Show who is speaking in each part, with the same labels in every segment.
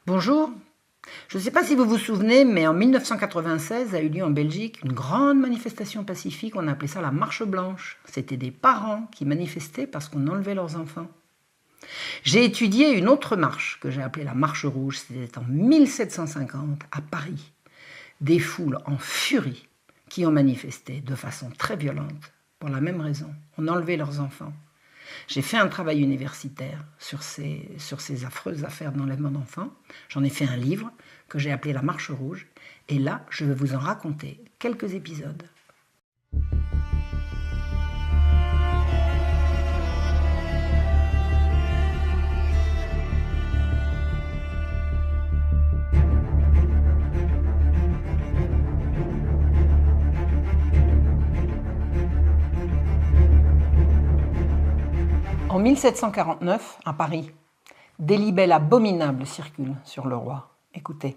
Speaker 1: Bonjour, je ne sais pas si vous vous souvenez, mais en 1996 a eu lieu en Belgique une grande manifestation pacifique, on appelait ça la Marche Blanche. C'était des parents qui manifestaient parce qu'on enlevait leurs enfants. J'ai étudié une autre marche que j'ai appelée la Marche Rouge, c'était en 1750 à Paris. Des foules en furie qui ont manifesté de façon très violente pour la même raison, on enlevait leurs enfants. J'ai fait un travail universitaire sur ces affreuses affaires d'enlèvement d'enfants. J'en ai fait un livre que j'ai appelé La Marche Rouge. Et là, je vais vous en raconter quelques épisodes. En 1749, à Paris, des libelles abominables circulent sur le roi. Écoutez.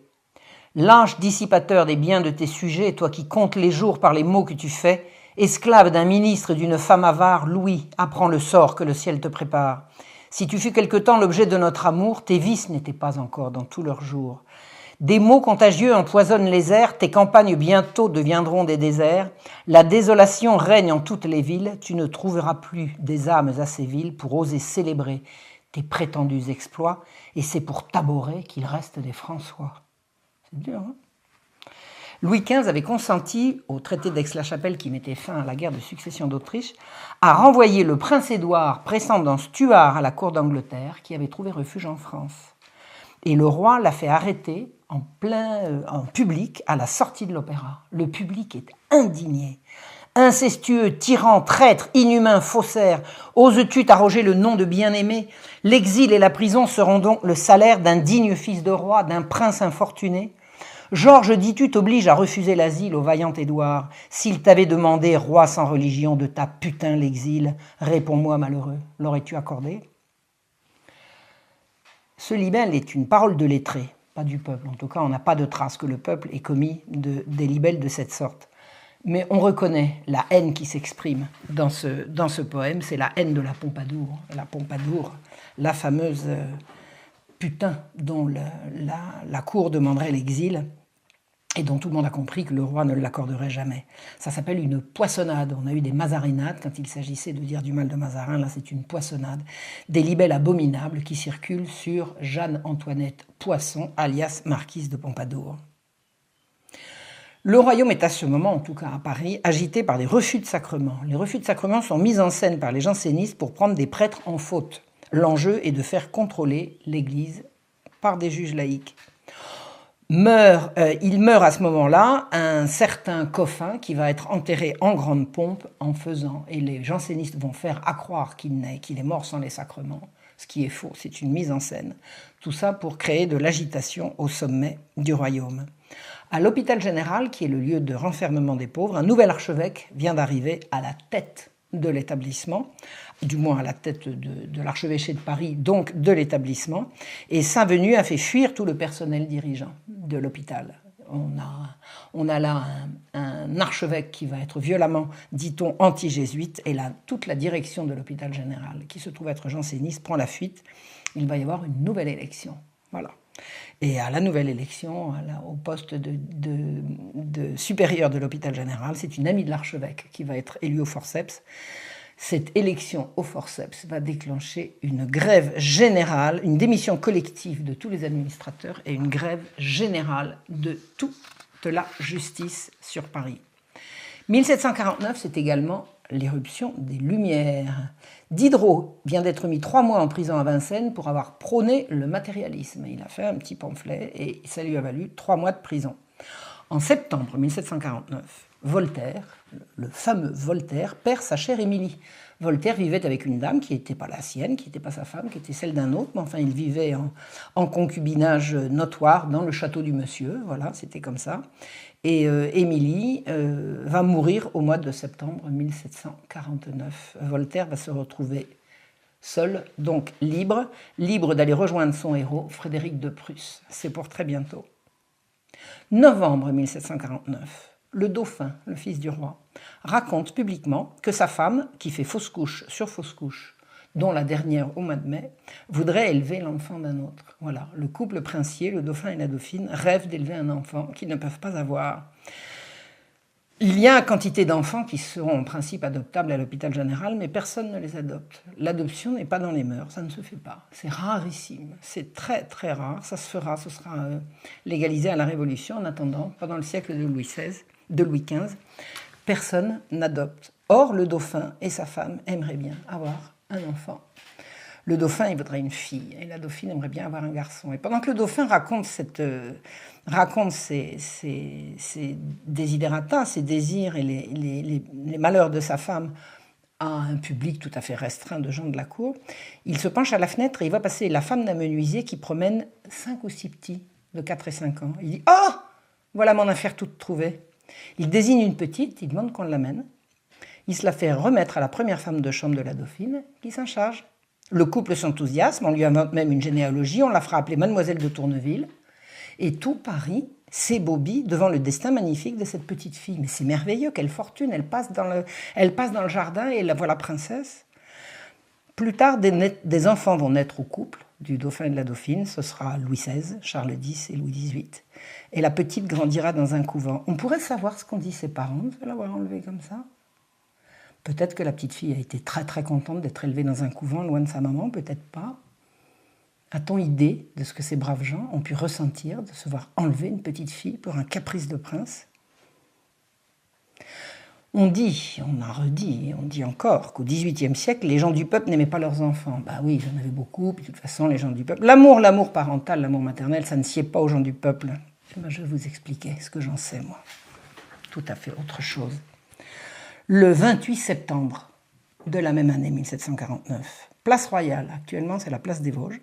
Speaker 1: Lâche dissipateur des biens de tes sujets, toi qui comptes les jours par les maux que tu fais, esclave d'un ministre et d'une femme avare, Louis, apprends le sort que le ciel te prépare. Si tu fus quelque temps l'objet de notre amour, tes vices n'étaient pas encore dans tous leurs jours. Des maux contagieux empoisonnent les airs, tes campagnes bientôt deviendront des déserts. La désolation règne en toutes les villes, tu ne trouveras plus des âmes assez viles pour oser célébrer tes prétendus exploits, et c'est pour t'aborer qu'il reste des François. C'est dur, hein ? Louis XV avait consenti, au traité d'Aix-la-Chapelle qui mettait fin à la guerre de succession d'Autriche, à renvoyer le prince Édouard, prétendant Stuart à la cour d'Angleterre, qui avait trouvé refuge en France. Et le roi l'a fait arrêter en public à la sortie de l'opéra. Le public est indigné. Incestueux, tyran, traître, inhumain, faussaire, oses-tu t'arroger le nom de bien-aimé ? L'exil et la prison seront donc le salaire d'un digne fils de roi, d'un prince infortuné ? Georges, dis-tu, t'oblige à refuser l'asile au vaillant Édouard. S'il t'avait demandé, roi sans religion, de ta putain l'exil, réponds-moi malheureux, l'aurais-tu accordé ? Ce libelle est une parole de lettré, pas du peuple. En tout cas, on n'a pas de trace que le peuple ait commis des libelles de cette sorte. Mais on reconnaît la haine qui s'exprime dans ce poème, c'est la haine de la Pompadour. La Pompadour, la fameuse putain dont la cour demanderait l'exil et dont tout le monde a compris que le roi ne l'accorderait jamais. Ça s'appelle une poissonnade. On a eu des mazarinades quand il s'agissait de dire du mal de Mazarin. Là, c'est une poissonnade. Des libelles abominables qui circulent sur Jeanne-Antoinette Poisson, alias Marquise de Pompadour. Le royaume est à ce moment, en tout cas à Paris, agité par des refus de sacrement. Les refus de sacrement sont mis en scène par les jansénistes pour prendre des prêtres en faute. L'enjeu est de faire contrôler l'Église par des juges laïcs. Il meurt à ce moment-là un certain Coffin qui va être enterré en grande pompe en faisant, et les jansénistes vont faire accroire qu'il est mort sans les sacrements, ce qui est faux, c'est une mise en scène. Tout ça pour créer de l'agitation au sommet du royaume. À l'hôpital général, qui est le lieu de renfermement des pauvres, un nouvel archevêque vient d'arriver à la tête de l'établissement, du moins à la tête de l'archevêché de Paris, donc de l'établissement, et sa venue a fait fuir tout le personnel dirigeant de l'hôpital. On a là un archevêque qui va être violemment, dit-on, anti-jésuite, et là, toute la direction de l'hôpital général, qui se trouve être janséniste, prend la fuite. Il va y avoir une nouvelle élection. Voilà. Et à la nouvelle élection, au poste de supérieur de l'hôpital général, c'est une amie de l'archevêque qui va être élue au forceps. Cette élection au forceps va déclencher une grève générale, une démission collective de tous les administrateurs et une grève générale de toute la justice sur Paris. 1749, c'est également l'éruption des Lumières. Diderot vient d'être mis 3 mois en prison à Vincennes pour avoir prôné le matérialisme. Il a fait un petit pamphlet et ça lui a valu 3 mois de prison. En septembre 1749, Voltaire, le fameux Voltaire, perd sa chère Émilie. Voltaire vivait avec une dame qui n'était pas la sienne, qui n'était pas sa femme, qui était celle d'un autre, mais enfin il vivait en concubinage notoire dans le château du monsieur, voilà, c'était comme ça. Et Émilie va mourir au mois de septembre 1749. Voltaire va se retrouver seul, donc libre d'aller rejoindre son héros, Frédéric de Prusse. C'est pour très bientôt. Novembre 1749. Le dauphin, le fils du roi, raconte publiquement que sa femme, qui fait fausse couche sur fausse couche dont la dernière au mois de mai, voudrait élever l'enfant d'un autre. Voilà, le couple princier, le dauphin et la dauphine, rêvent d'élever un enfant qu'ils ne peuvent pas avoir. Il y a quantité d'enfants qui seront en principe adoptables à l'hôpital général, mais personne ne les adopte. L'adoption n'est pas dans les mœurs, ça ne se fait pas. C'est rarissime, c'est très très rare. Ça se fera, ce sera légalisé à la Révolution. En attendant, pendant le siècle de Louis XV, personne n'adopte. Or, le dauphin et sa femme aimeraient bien avoir un enfant. Le dauphin, il voudrait une fille, et la dauphine aimerait bien avoir un garçon. Et pendant que le dauphin raconte ses desiderata, ses désirs et les malheurs de sa femme à un public tout à fait restreint de gens de la cour, il se penche à la fenêtre et il voit passer la femme d'un menuisier qui promène 5 ou 6 petits de 4 et 5 ans. Il dit « Oh, voilà mon affaire toute trouvée !» Il désigne une petite, il demande qu'on l'amène. Il se la fait remettre à la première femme de chambre de la dauphine, qui s'en charge. Le couple s'enthousiasme, on lui invente même une généalogie, on la fera appeler Mademoiselle de Tourneville. Et tout Paris s'ébobie devant le destin magnifique de cette petite fille. Mais c'est merveilleux, quelle fortune, elle passe dans le jardin et la voilà princesse. Plus tard, des enfants vont naître au couple du dauphin et de la dauphine. Ce sera Louis XVI, Charles X et Louis XVIII. Et la petite grandira dans un couvent. On pourrait savoir ce qu'ont dit ses parents de l'avoir enlevée comme ça. Peut-être que la petite fille a été très très contente d'être élevée dans un couvent loin de sa maman, peut-être pas. A-t-on idée de ce que ces braves gens ont pu ressentir de se voir enlever une petite fille pour un caprice de prince? On dit, on a redit, on dit encore qu'au XVIIIe siècle, les gens du peuple n'aimaient pas leurs enfants. Bah oui, il y en avait beaucoup, puis de toute façon, les gens du peuple... L'amour parental, l'amour maternel, ça ne sied pas aux gens du peuple. Eh ben, je vais vous expliquer ce que j'en sais, moi. Tout à fait autre chose. Le 28 septembre de la même année, 1749, place Royale, actuellement c'est la place des Vosges,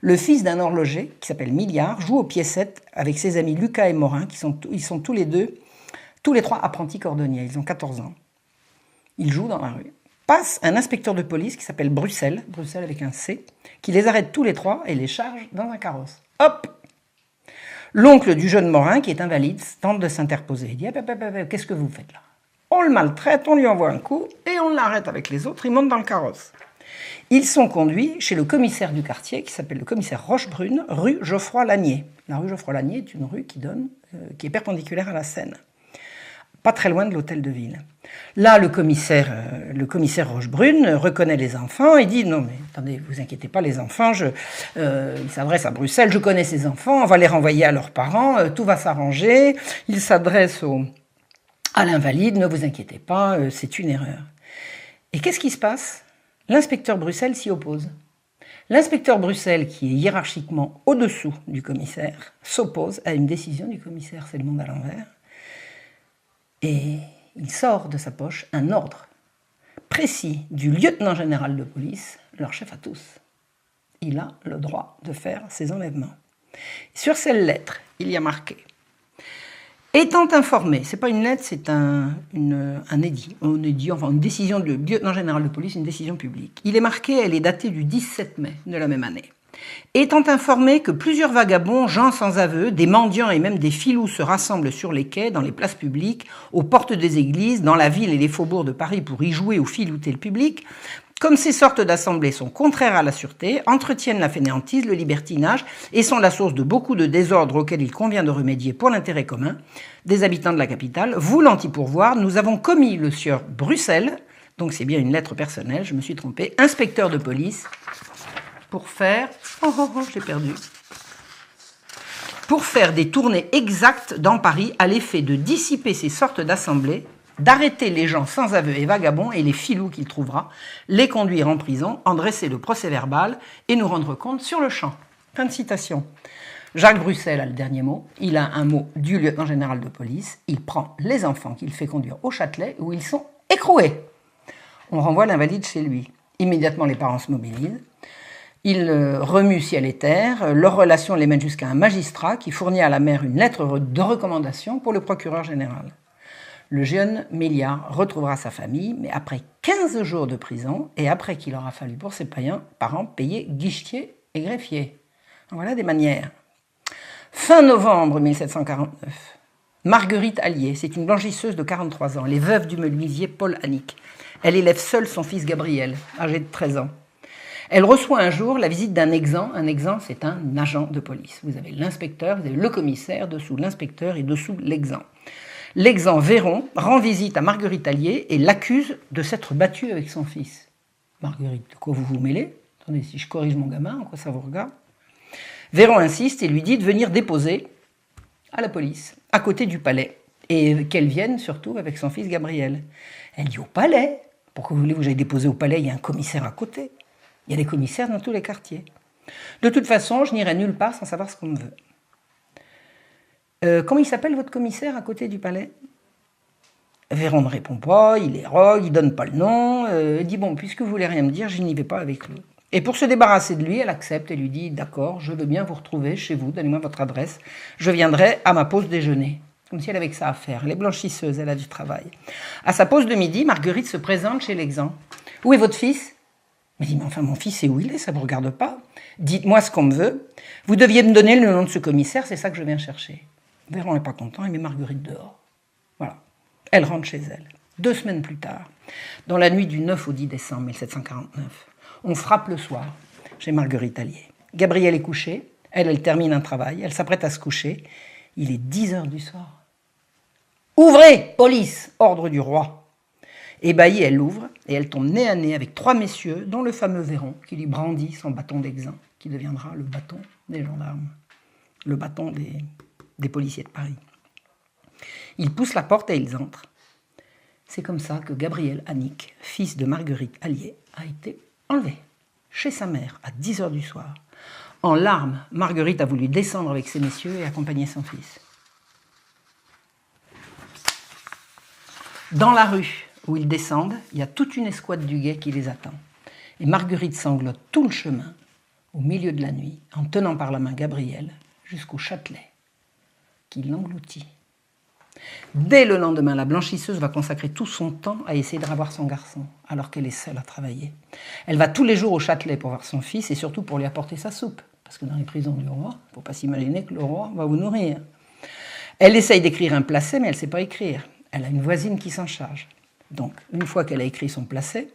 Speaker 1: le fils d'un horloger qui s'appelle Milliard joue aux piécettes avec ses amis Lucas et Morin, ils sont tous les trois apprentis cordonniers, ils ont 14 ans. Ils jouent dans la rue. Passe un inspecteur de police qui s'appelle Bruxelles avec un C, qui les arrête tous les trois et les charge dans un carrosse. Hop! L'oncle du jeune Morin, qui est invalide, tente de s'interposer. Il dit « Qu'est-ce que vous faites là ?» On le maltraite, on lui envoie un coup et on l'arrête avec les autres, il monte dans le carrosse. Ils sont conduits chez le commissaire du quartier, qui s'appelle le commissaire Rochebrune, rue Geoffroy-Lanier. La rue Geoffroy-Lanier est une rue qui est perpendiculaire à la Seine, pas très loin de l'hôtel de ville. Là, le commissaire Rochebrune reconnaît les enfants et dit « Non mais attendez, vous inquiétez pas les enfants, il s'adresse à Bruxelles, je connais ces enfants, on va les renvoyer à leurs parents, tout va s'arranger. » Il s'adresse à l'invalide, ne vous inquiétez pas, c'est une erreur. Et qu'est-ce qui se passe? L'inspecteur Bruxelles s'y oppose. L'inspecteur Bruxelles, qui est hiérarchiquement au-dessous du commissaire, s'oppose à une décision du commissaire, c'est le monde à l'envers. Et il sort de sa poche un ordre précis du lieutenant général de police, leur chef à tous. Il a le droit de faire ces enlèvements. Sur cette lettre, il y a marqué: étant informé, c'est pas une lettre, c'est un édit, enfin une décision du lieutenant général de police, une décision publique. Il est marqué, elle est datée du 17 mai de la même année. Étant informé que plusieurs vagabonds, gens sans aveu, des mendiants et même des filous se rassemblent sur les quais, dans les places publiques, aux portes des églises, dans la ville et les faubourgs de Paris pour y jouer ou filouter le public, comme ces sortes d'assemblées sont contraires à la sûreté, entretiennent la fainéantise, le libertinage et sont la source de beaucoup de désordres auxquels il convient de remédier pour l'intérêt commun des habitants de la capitale, voulant y pourvoir, nous avons commis le sieur Bruxelles, donc c'est bien une lettre personnelle, je me suis trompée, inspecteur de police, pour faire... Pour faire des tournées exactes dans Paris à l'effet de dissiper ces sortes d'assemblées, d'arrêter les gens sans aveu et vagabonds et les filous qu'il trouvera, les conduire en prison, en dresser le procès-verbal et nous rendre compte sur le champ. Fin de citation. Jacques Bruxelles a le dernier mot. Il a un mot du lieutenant général de police. Il prend les enfants qu'il fait conduire au Châtelet où ils sont écroués. On renvoie l'invalide chez lui. Immédiatement, les parents se mobilisent. Ils remuent ciel et terre. Leur relation les mène jusqu'à un magistrat qui fournit à la mère une lettre de recommandation pour le procureur général. Le jeune Milliard retrouvera sa famille, mais après 15 jours de prison et après qu'il aura fallu pour ses parents payer guichetier et greffier. Voilà des manières. Fin novembre 1749, Marguerite Allier, c'est une blanchisseuse de 43 ans, elle est veuve du menuisier Paul Annick. Elle élève seule son fils Gabriel, âgé de 13 ans. Elle reçoit un jour la visite d'un exempt. Un exempt, c'est un agent de police. Vous avez l'inspecteur, vous avez le commissaire, dessous l'inspecteur et dessous l'exempt. L'exempt Véron rend visite à Marguerite Allier et l'accuse de s'être battue avec son fils. Marguerite, de quoi vous vous mêlez? Attendez, si je corrige mon gamin, en quoi ça vous regarde? Véron insiste et lui dit de venir déposer à la police, à côté du palais, et qu'elle vienne surtout avec son fils Gabriel. Elle dit au palais? Pourquoi voulez-vous que j'aille déposer au palais? Il y a un commissaire à côté. Il y a des commissaires dans tous les quartiers. De toute façon, je n'irai nulle part sans savoir ce qu'on me veut. Comment il s'appelle votre commissaire à côté du palais? Véron ne répond pas, il érogue, il ne donne pas le nom. Il dit bon, puisque vous voulez rien me dire, je n'y vais pas avec lui. Et pour se débarrasser de lui, elle accepte et lui dit d'accord, je veux bien vous retrouver chez vous, donnez-moi votre adresse, je viendrai à ma pause déjeuner. Comme si elle avait que ça à faire. Elle est blanchisseuse, elle a du travail. À sa pause de midi, Marguerite se présente chez l'exempt. Où est votre fils? Elle dit mais enfin mon fils, c'est où il est, ça ne vous regarde pas. Dites-moi ce qu'on me veut. Vous deviez me donner le nom de ce commissaire, c'est ça que je viens chercher. Véron n'est pas content, il met Marguerite dehors. Voilà. Elle rentre chez elle. 2 semaines plus tard, dans la nuit du 9 au 10 décembre 1749, on frappe le soir chez Marguerite Allier. Gabrielle est couchée, elle termine un travail, elle s'apprête à se coucher. Il est 10 heures du soir. Ouvrez, police, ordre du roi. Ébahie, elle ouvre et elle tombe nez à nez avec 3 messieurs, dont le fameux Véron, qui lui brandit son bâton d'exempt, qui deviendra le bâton des gendarmes, le bâton des policiers de Paris. Ils poussent la porte et ils entrent. C'est comme ça que Gabriel Annick, fils de Marguerite Allier, a été enlevé chez sa mère à 10 heures du soir. En larmes, Marguerite a voulu descendre avec ces messieurs et accompagner son fils. Dans la rue où ils descendent, il y a toute une escouade du guet qui les attend. Et Marguerite sanglote tout le chemin, au milieu de la nuit, en tenant par la main Gabriel, jusqu'au Châtelet, qui l'engloutit. Dès le lendemain, la blanchisseuse va consacrer tout son temps à essayer de revoir son garçon, alors qu'elle est seule à travailler. Elle va tous les jours au Châtelet pour voir son fils et surtout pour lui apporter sa soupe. Parce que dans les prisons du roi, il ne faut pas s'imaginer que le roi va vous nourrir. Elle essaye d'écrire un placet, mais elle ne sait pas écrire. Elle a une voisine qui s'en charge. Donc, une fois qu'elle a écrit son placet,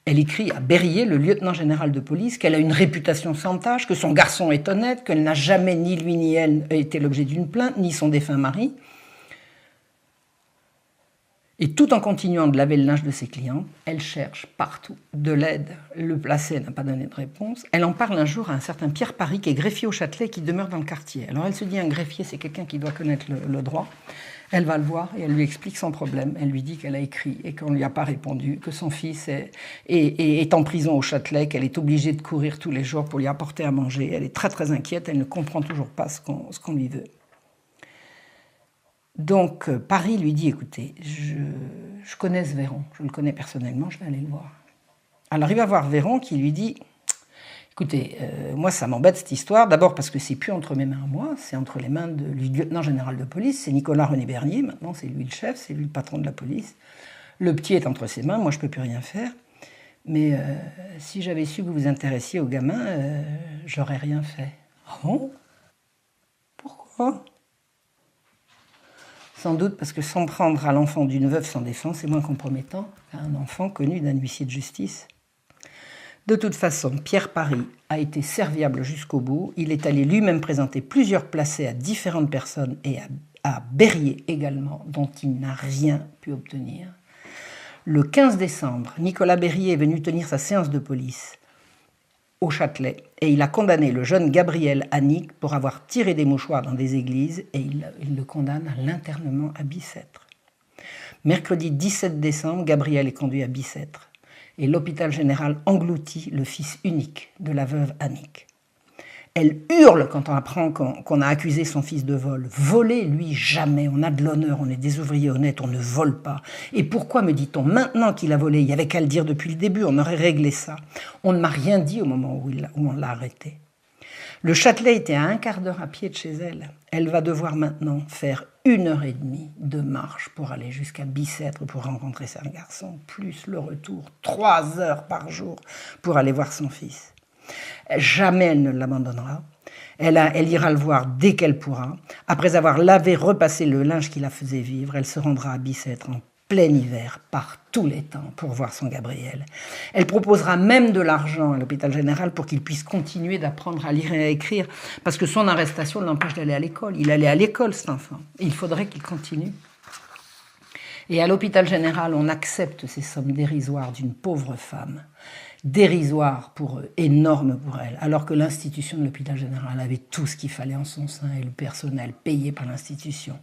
Speaker 1: elle écrit à Berryer, le lieutenant général de police, qu'elle a une réputation sans tache, que son garçon est honnête, qu'elle n'a jamais, ni lui ni elle, été l'objet d'une plainte, ni son défunt mari. Et tout en continuant de laver le linge de ses clients, elle cherche partout de l'aide. Le placet n'a pas donné de réponse. Elle en parle un jour à un certain Pierre Paris, qui est greffier au Châtelet et qui demeure dans le quartier. Alors elle se dit, un greffier, c'est quelqu'un qui doit connaître le droit. Elle va le voir et elle lui explique son problème. Elle lui dit qu'elle a écrit et qu'on ne lui a pas répondu, que son fils est en prison au Châtelet, qu'elle est obligée de courir tous les jours pour lui apporter à manger. Elle est très très inquiète, elle ne comprend toujours pas ce qu'on lui veut. Donc Paris lui dit, écoutez, je connais ce Véron, je le connais personnellement, je vais aller le voir. Alors il va voir Véron qui lui dit, écoutez, moi ça m'embête cette histoire, d'abord parce que c'est plus entre mes mains à moi, c'est entre les mains du lieutenant général de police, c'est Nicolas René Bernier, maintenant c'est lui le chef, c'est lui le patron de la police. Le petit est entre ses mains, moi je ne peux plus rien faire, mais si j'avais su que vous vous intéressiez au gamin, j'aurais rien fait. Ah bon? Pourquoi? Sans doute parce que s'en prendre à l'enfant d'une veuve sans défense est moins compromettant qu'à un enfant connu d'un huissier de justice. De toute façon, Pierre Paris a été serviable jusqu'au bout. Il est allé lui-même présenter plusieurs placets à différentes personnes et à Berryer également, dont il n'a rien pu obtenir. Le 15 décembre, Nicolas Berryer est venu tenir sa séance de police au Châtelet et il a condamné le jeune Gabriel Annick pour avoir tiré des mouchoirs dans des églises et il le condamne à l'internement à Bicêtre. Mercredi 17 décembre, Gabriel est conduit à Bicêtre et l'hôpital général engloutit le fils unique de la veuve Annick. Elle hurle quand on apprend qu'on a accusé son fils de vol. Voler, lui, jamais. On a de l'honneur, on est des ouvriers honnêtes, on ne vole pas. Et pourquoi, me dit-on, maintenant qu'il a volé, il n'y avait qu'à le dire depuis le début, on aurait réglé ça. On ne m'a rien dit au moment où on l'a arrêté. Le Châtelet était à un quart d'heure à pied de chez elle. Elle va devoir maintenant faire 1h30 de marche pour aller jusqu'à Bicêtre pour rencontrer son garçon, plus le retour, 3 heures par jour pour aller voir son fils. Jamais elle ne l'abandonnera. Elle ira le voir dès qu'elle pourra. Après avoir lavé, repassé le linge qui la faisait vivre, elle se rendra à Bicêtre en plein hiver, par tous les temps, pour voir son Gabriel. Elle proposera même de l'argent à l'hôpital général pour qu'il puisse continuer d'apprendre à lire et à écrire, parce que son arrestation l'empêche d'aller à l'école. Il allait à l'école, cet enfant. Et il faudrait qu'il continue. Et à l'hôpital général, on accepte ces sommes dérisoires d'une pauvre femme. Dérisoires pour eux, énormes pour elle, alors que l'institution de l'hôpital général avait tout ce qu'il fallait en son sein et le personnel payé par l'institution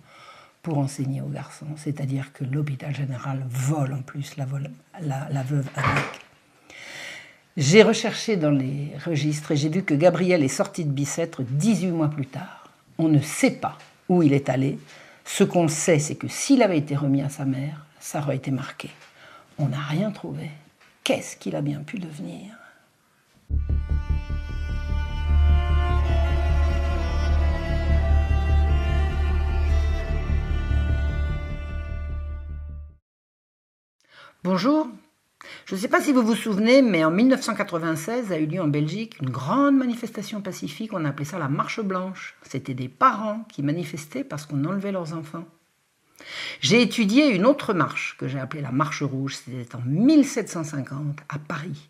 Speaker 1: pour enseigner aux garçons. C'est-à-dire que l'hôpital général vole en plus la veuve Annick. J'ai recherché dans les registres et j'ai vu que Gabriel est sorti de Bicêtre 18 mois plus tard. On ne sait pas où il est allé. Ce qu'on sait, c'est que s'il avait été remis à sa mère, ça aurait été marqué. On n'a rien trouvé. Qu'est-ce qu'il a bien pu devenir ? Bonjour. Je ne sais pas si vous vous souvenez, mais en 1996 a eu lieu en Belgique une grande manifestation pacifique, on appelait ça la Marche Blanche. C'était des parents qui manifestaient parce qu'on enlevait leurs enfants. J'ai étudié une autre marche que j'ai appelée la Marche Rouge, c'était en 1750 à Paris.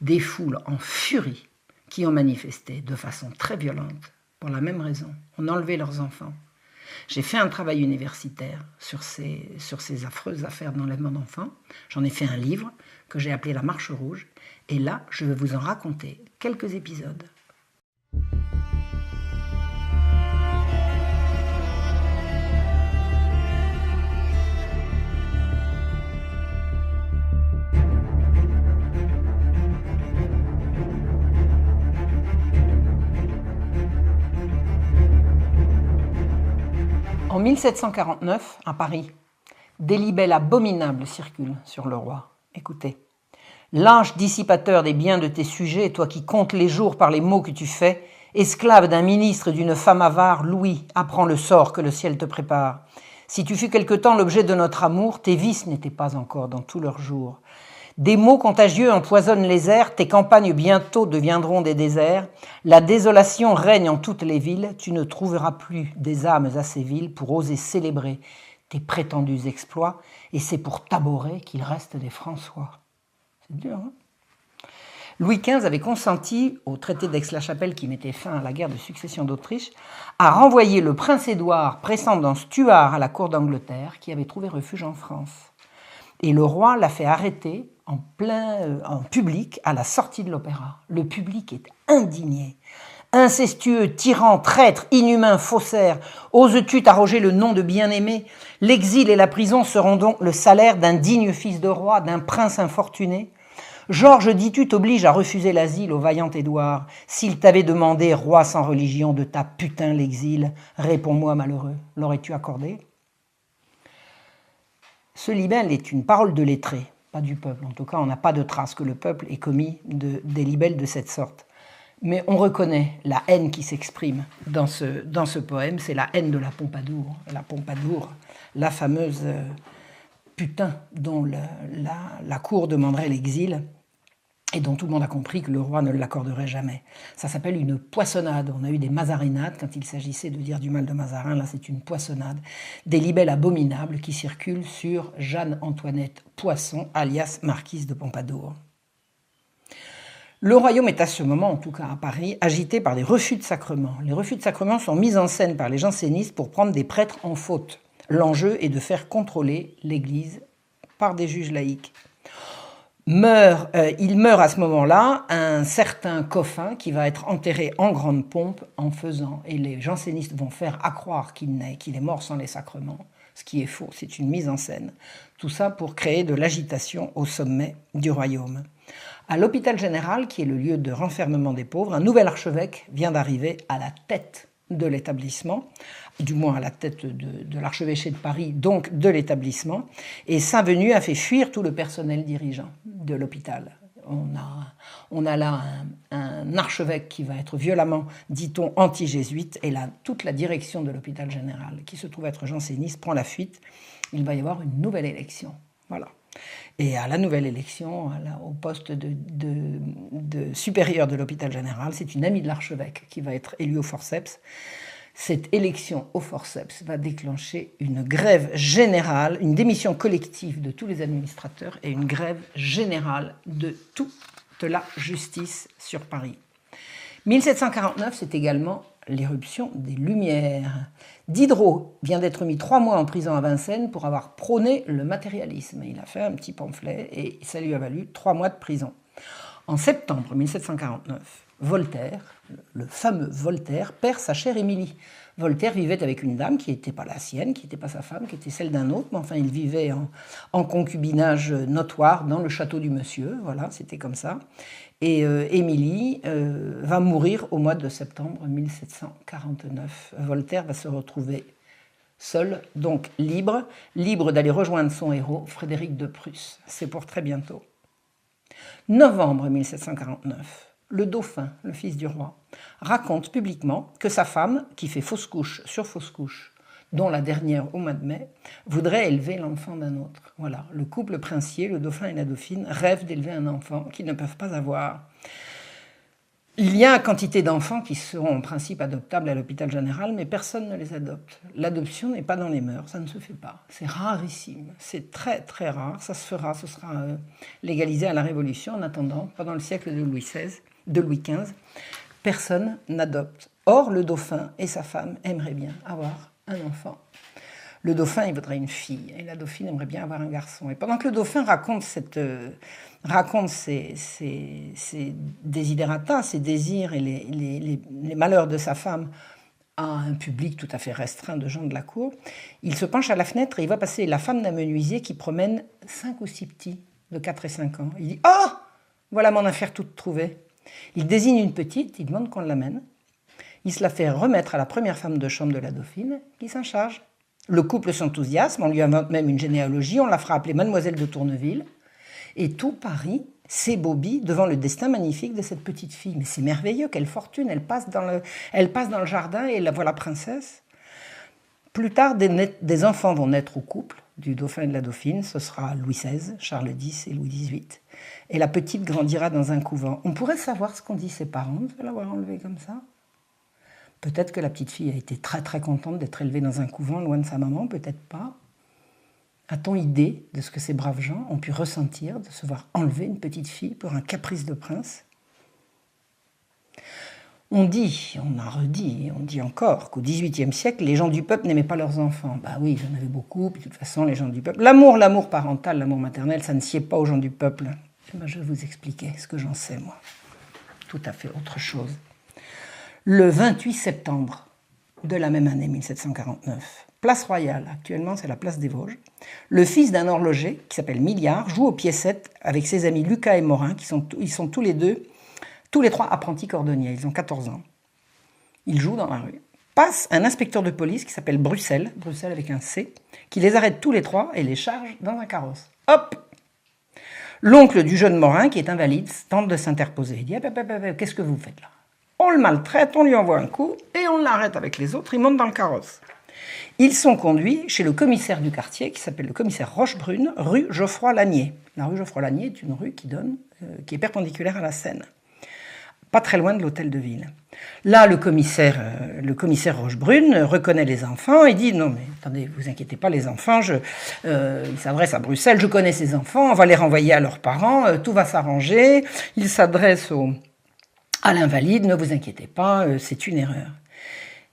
Speaker 1: Des foules en furie qui ont manifesté de façon très violente pour la même raison, on enlevait leurs enfants. J'ai fait un travail universitaire sur ces affreuses affaires d'enlèvement d'enfants. J'en ai fait un livre que j'ai appelé La Marche Rouge. Et là, je vais vous en raconter quelques épisodes. En 1749, à Paris, des libelles abominables circulent sur le roi. Écoutez. Lâche dissipateur des biens de tes sujets, toi qui comptes les jours par les maux que tu fais, esclave d'un ministre et d'une femme avare, Louis, apprends le sort que le ciel te prépare. Si tu fus quelque temps l'objet de notre amour, tes vices n'étaient pas encore dans tous leurs jours. Des maux contagieux empoisonnent les airs, tes campagnes bientôt deviendront des déserts. La désolation règne en toutes les villes, tu ne trouveras plus des âmes assez viles pour oser célébrer tes prétendus exploits, et c'est pour t'aborer qu'il reste des François. C'est dur, hein ? Louis XV avait consenti au traité d'Aix-la-Chapelle qui mettait fin à la guerre de succession d'Autriche à renvoyer le prince Édouard, prétendant Stuart à la cour d'Angleterre, qui avait trouvé refuge en France. Et le roi l'a fait arrêter en public à la sortie de l'opéra. Le public est indigné. Incestueux, tyran, traître, inhumain, faussaire, oses-tu t'arroger le nom de bien-aimé ? L'exil et la prison seront donc le salaire d'un digne fils de roi, d'un prince infortuné ? Georges, dis-tu, t'oblige à refuser l'asile au vaillant Édouard. S'il t'avait demandé, roi sans religion, de ta putain l'exil, réponds-moi malheureux, l'aurais-tu accordé ? Ce libelle est une parole de lettré, pas du peuple. En tout cas, on n'a pas de trace que le peuple ait commis des libelles de cette sorte. Mais on reconnaît la haine qui s'exprime dans ce poème, c'est la haine de la Pompadour. La Pompadour, la fameuse putain dont la cour demanderait l'exil et dont tout le monde a compris que le roi ne l'accorderait jamais. Ça s'appelle une poissonnade. On a eu des mazarinades quand il s'agissait de dire du mal de Mazarin. Là, c'est une poissonnade. Des libelles abominables qui circulent sur Jeanne-Antoinette Poisson, alias marquise de Pompadour. Le royaume est à ce moment, en tout cas à Paris, agité par des refus de sacrement. Les refus de sacrement sont mis en scène par les jansénistes pour prendre des prêtres en faute. L'enjeu est de faire contrôler l'Église par des juges laïcs. Il meurt à ce moment-là un certain Coffin qui va être enterré en grande pompe en faisant, et les jansénistes vont faire accroire qu'il est mort sans les sacrements, ce qui est faux, c'est une mise en scène. Tout ça pour créer de l'agitation au sommet du royaume. À l'hôpital général, qui est le lieu de renfermement des pauvres, un nouvel archevêque vient d'arriver à la tête de l'établissement, du moins à la tête de l'archevêché de Paris, donc de l'établissement, et sa venue a fait fuir tout le personnel dirigeant de l'hôpital. On a là un archevêque qui va être violemment, dit-on, anti-jésuite, et là, toute la direction de l'hôpital général, qui se trouve être janséniste, prend la fuite. Il va y avoir une nouvelle élection. Voilà. Et à la nouvelle élection, au poste de supérieur de l'hôpital général, c'est une amie de l'archevêque qui va être élue au forceps. Cette élection au forceps va déclencher une grève générale, une démission collective de tous les administrateurs et une grève générale de toute la justice sur Paris. 1749, c'est également l'éruption des Lumières. Diderot vient d'être mis 3 mois en prison à Vincennes pour avoir prôné le matérialisme. Il a fait un petit pamphlet et ça lui a valu 3 mois de prison. En septembre 1749, Voltaire, le fameux Voltaire, perd sa chère Émilie. Voltaire vivait avec une dame qui n'était pas la sienne, qui n'était pas sa femme, qui était celle d'un autre, mais enfin il vivait en concubinage notoire dans le château du monsieur, voilà, c'était comme ça. Et Émilie va mourir au mois de septembre 1749. Voltaire va se retrouver seul, donc libre d'aller rejoindre son héros, Frédéric de Prusse. C'est pour très bientôt. Novembre 1749, le dauphin, le fils du roi, raconte publiquement que sa femme, qui fait fausse couche sur fausse couche, dont la dernière au mois de mai, voudrait élever l'enfant d'un autre. Voilà, le couple princier, le dauphin et la dauphine, rêvent d'élever un enfant qu'ils ne peuvent pas avoir. Il y a quantité d'enfants qui seront en principe adoptables à l'hôpital général, mais personne ne les adopte. L'adoption n'est pas dans les mœurs, ça ne se fait pas. C'est rarissime, c'est très très rare. Ça se fera, ce sera légalisé à la Révolution. En attendant, pendant le siècle de Louis XV, personne n'adopte. Or, le dauphin et sa femme aimeraient bien avoir un enfant. Le dauphin, il voudrait une fille, et la dauphine aimerait bien avoir un garçon. Et pendant que le dauphin raconte ses desiderata, ses désirs et les malheurs de sa femme à un public tout à fait restreint de gens de la cour, il se penche à la fenêtre et il voit passer la femme d'un menuisier qui promène 5 ou 6 petits de 4 et 5 ans. Il dit « Oh, voilà mon affaire toute trouvée !» Il désigne une petite, il demande qu'on l'amène. Il se la fait remettre à la première femme de chambre de la dauphine, qui s'en charge. Le couple s'enthousiasme, on lui invente même une généalogie, on la fera appeler Mademoiselle de Tourneville. Et tout Paris s'ébobie devant le destin magnifique de cette petite fille. Mais c'est merveilleux, quelle fortune, elle passe dans le jardin et la voilà princesse. Plus tard, des enfants vont naître au couple du dauphin et de la dauphine, ce sera Louis XVI, Charles X et Louis XVIII. Et la petite grandira dans un couvent. On pourrait savoir ce qu'ont dit ses parents de l'avoir enlevée comme ça. Peut-être que la petite fille a été très très contente d'être élevée dans un couvent loin de sa maman, peut-être pas. A-t-on idée de ce que ces braves gens ont pu ressentir de se voir enlever une petite fille pour un caprice de prince ? On dit, on a redit, on dit encore qu'au XVIIIe siècle, les gens du peuple n'aimaient pas leurs enfants. Bah oui, j'en avais beaucoup, puis de toute façon, les gens du peuple... L'amour parental, l'amour maternel, ça ne sied pas aux gens du peuple. Ben, je vais vous expliquer ce que j'en sais, moi. Tout à fait autre chose. Le 28 septembre de la même année 1749, place Royale, actuellement c'est la place des Vosges, le fils d'un horloger qui s'appelle Milliard joue aux piécettes avec ses amis Lucas et Morin, ils sont tous les 3 apprentis cordonniers, ils ont 14 ans. Ils jouent dans la rue. Passe un inspecteur de police qui s'appelle Bruxelles avec un C, qui les arrête tous les 3 et les charge dans un carrosse. Hop ! L'oncle du jeune Morin, qui est invalide, tente de s'interposer. Il dit « Qu'est-ce que vous faites là ?» On le maltraite, on lui envoie un coup et on l'arrête avec les autres, il monte dans le carrosse. Ils sont conduits chez le commissaire du quartier qui s'appelle le commissaire Rochebrune, rue Geoffroy-Lanier. La rue Geoffroy-Lanier est une rue qui est perpendiculaire à la Seine, pas très loin de l'hôtel de ville. Là, le commissaire Rochebrune reconnaît les enfants et dit « Non mais attendez, vous inquiétez pas les enfants, il s'adresse à Bruxelles, je connais ces enfants, on va les renvoyer à leurs parents, tout va s'arranger. » Il s'adresse à l'invalide, ne vous inquiétez pas, c'est une erreur.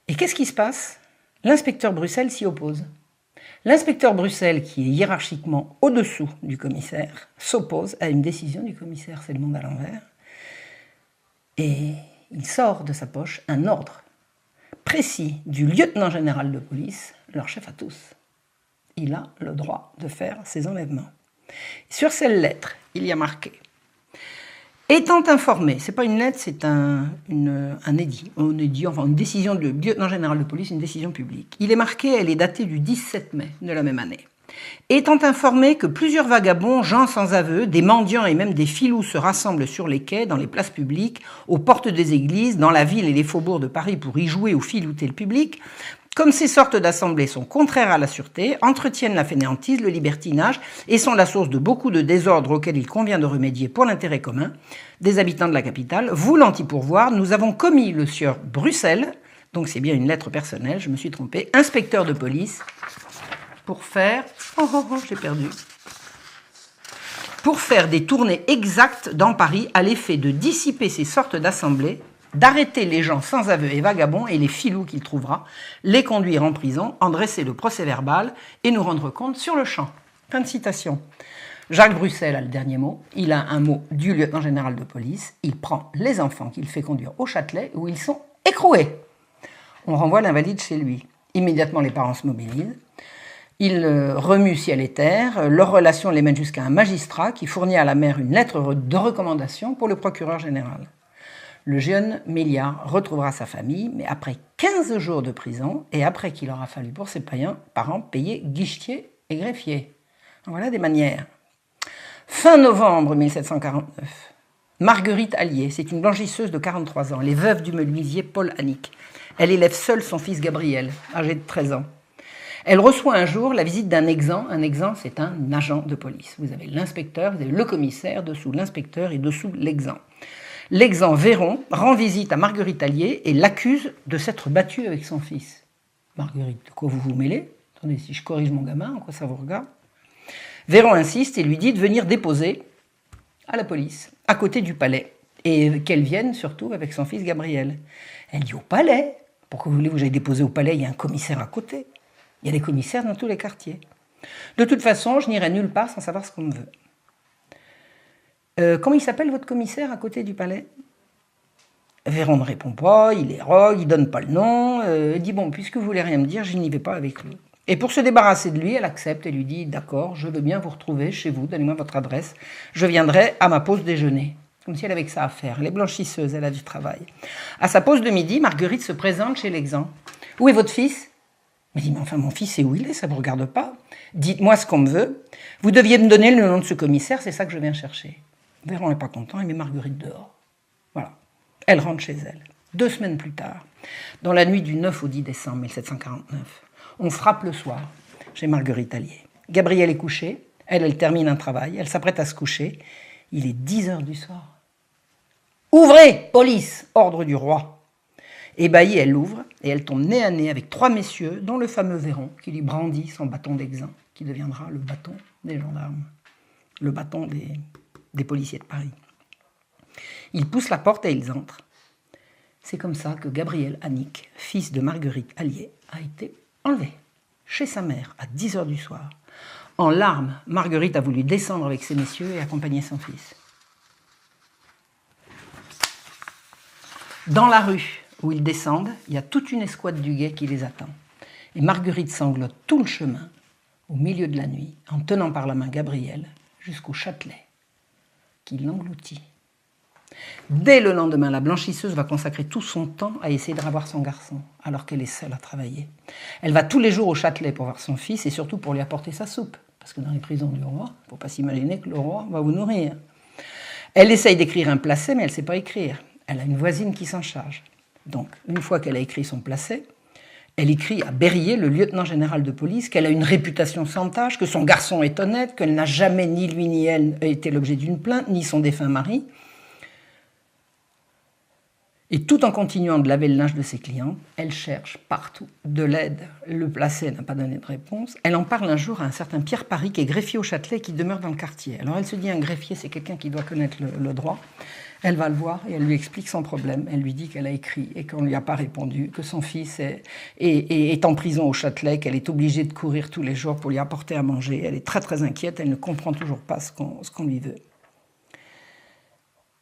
Speaker 1: Et qu'est-ce qui se passe ? L'inspecteur Bruxelles s'y oppose. L'inspecteur Bruxelles, qui est hiérarchiquement au-dessous du commissaire, s'oppose à une décision du commissaire, c'est le monde à l'envers. Et il sort de sa poche un ordre précis du lieutenant général de police, leur chef à tous. Il a le droit de faire ces enlèvements. Sur cette lettre, il y a marqué « Étant informé », c'est pas une lettre, c'est un édit, enfin une décision du lieutenant général de police, une décision publique. Il est marqué, elle est datée du 17 mai de la même année. Étant informé que plusieurs vagabonds, gens sans aveu, des mendiants et même des filous se rassemblent sur les quais, dans les places publiques, aux portes des églises, dans la ville et les faubourgs de Paris pour y jouer ou filouter le public, comme ces sortes d'assemblées sont contraires à la sûreté, entretiennent la fainéantise, le libertinage et sont la source de beaucoup de désordres auxquels il convient de remédier pour l'intérêt commun des habitants de la capitale, voulant y pourvoir, nous avons commis le sieur Bruxelles Donc c'est bien une lettre personnelle, je me suis trompée. Inspecteur de police, pour faire... j'ai perdu. Pour faire des tournées exactes dans Paris à l'effet de dissiper ces sortes d'assemblées, d'arrêter les gens sans aveu et vagabonds et les filous qu'il trouvera, les conduire en prison, en dresser le procès-verbal et nous rendre compte sur le champ. Fin de citation. Jacques Bruxelles a le dernier mot. Il a un mot du lieutenant général de police. Il prend les enfants qu'il fait conduire au Châtelet où ils sont écroués. On renvoie l'invalide chez lui. Immédiatement, les parents se mobilisent. Ils remuent ciel et terre. Leur relation les mène jusqu'à un magistrat qui fournit à la mère une lettre de recommandation pour le procureur général. Le jeune Méliard retrouvera sa famille, mais après 15 jours de prison et après qu'il aura fallu pour ses parents payer guichetier et greffier. Voilà des manières. Fin novembre 1749, Marguerite Allier, c'est une blanchisseuse de 43 ans, elle est veuve du menuisier Paul Annick. Elle élève seule son fils Gabriel, âgé de 13 ans. Elle reçoit un jour la visite d'un exempt. Un exempt, c'est un agent de police. Vous avez l'inspecteur, vous avez le commissaire, dessous l'inspecteur et dessous l'exempt. L'exempt Véron rend visite à Marguerite Allier et l'accuse de s'être battue avec son fils. Marguerite, de quoi vous vous mêlez? Attendez, si je corrige mon gamin, en quoi ça vous regarde? Véron insiste et lui dit de venir déposer à la police, à côté du palais, et qu'elle vienne surtout avec son fils Gabriel. Elle dit au palais. Pourquoi voulez-vous que j'aille déposer au palais? Il y a un commissaire à côté. Il y a des commissaires dans tous les quartiers. De toute façon, je n'irai nulle part sans savoir ce qu'on me veut. Comment il s'appelle votre commissaire à côté du palais? Véron ne répond pas, il érogue, il donne pas le nom. Il dit bon, puisque vous voulez rien me dire, je n'y vais pas avec lui. Et pour se débarrasser de lui, elle accepte et lui dit « D'accord, je veux bien vous retrouver chez vous, donnez-moi votre adresse, je viendrai à ma pause déjeuner. » Comme si elle avait que ça à faire. Elle est blanchisseuse, elle a du travail. À sa pause de midi, Marguerite se présente chez l'exempt. « Où est votre fils ?» Elle dit « Mais enfin, mon fils, c'est où il est, ça ne vous regarde pas. Dites-moi ce qu'on me veut. Vous deviez me donner le nom de ce commissaire, c'est ça que je viens chercher. » Véron n'est pas content, il met Marguerite dehors. Voilà. Elle rentre chez elle. 2 semaines plus tard, dans la nuit du 9 au 10 décembre 1749, on frappe le soir chez Marguerite Allier. Gabrielle est couchée, elle termine un travail, elle s'apprête à se coucher. Il est 10 heures du soir. « Ouvrez, police !» ordre du roi. Ébahie, elle ouvre et elle tombe nez à nez avec 3 messieurs, dont le fameux Véron, qui lui brandit son bâton d'exempt, qui deviendra le bâton des gendarmes, le bâton des policiers de Paris. Ils poussent la porte et ils entrent. C'est comme ça que Gabriel Annick, fils de Marguerite Allier, a été enlevé chez sa mère à 10 heures du soir. En larmes, Marguerite a voulu descendre avec ces messieurs et accompagner son fils. Dans la rue où ils descendent, il y a toute une escouade du guet qui les attend. Et Marguerite sanglote tout le chemin, au milieu de la nuit, en tenant par la main Gabriel, jusqu'au Châtelet, qui l'engloutit. Dès le lendemain, la blanchisseuse va consacrer tout son temps à essayer de revoir son garçon, alors qu'elle est seule à travailler. Elle va tous les jours au Châtelet pour voir son fils et surtout pour lui apporter sa soupe. Parce que dans les prisons du roi, il ne faut pas s'imaginer que le roi va vous nourrir. Elle essaye d'écrire un placet, mais elle ne sait pas écrire. Elle a une voisine qui s'en charge. Donc, une fois qu'elle a écrit son placet, elle écrit à Berryer, le lieutenant général de police, qu'elle a une réputation sans tache, que son garçon est honnête, qu'elle n'a jamais, ni lui ni elle, été l'objet d'une plainte, ni son défunt mari. Et tout en continuant de laver le linge de ses clients, elle cherche partout de l'aide. Le placet n'a pas donné de réponse. Elle en parle un jour à un certain Pierre Paris, qui est greffier au Châtelet, qui demeure dans le quartier. Alors elle se dit, un greffier, c'est quelqu'un qui doit connaître le droit. Elle va le voir et elle lui explique son problème. Elle lui dit qu'elle a écrit et qu'on ne lui a pas répondu, que son fils est en prison au Châtelet, qu'elle est obligée de courir tous les jours pour lui apporter à manger. Elle est très très inquiète, elle ne comprend toujours pas ce qu'on lui veut.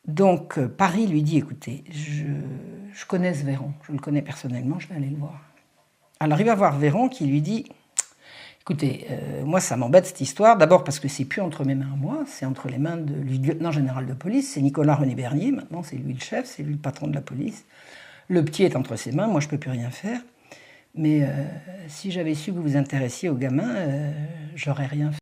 Speaker 1: Donc Paris lui dit, écoutez, je connais ce Véron, je le connais personnellement, je vais aller le voir. Elle arrive à voir Véron qui lui dit, écoutez, moi ça m'embête cette histoire, d'abord parce que c'est plus entre mes mains à moi, c'est entre les mains du lieutenant général de police, c'est Nicolas René Bernier, maintenant c'est lui le chef, c'est lui le patron de la police. Le petit est entre ses mains, moi je ne peux plus rien faire, mais si j'avais su que vous vous intéressiez au gamin, j'aurais rien fait.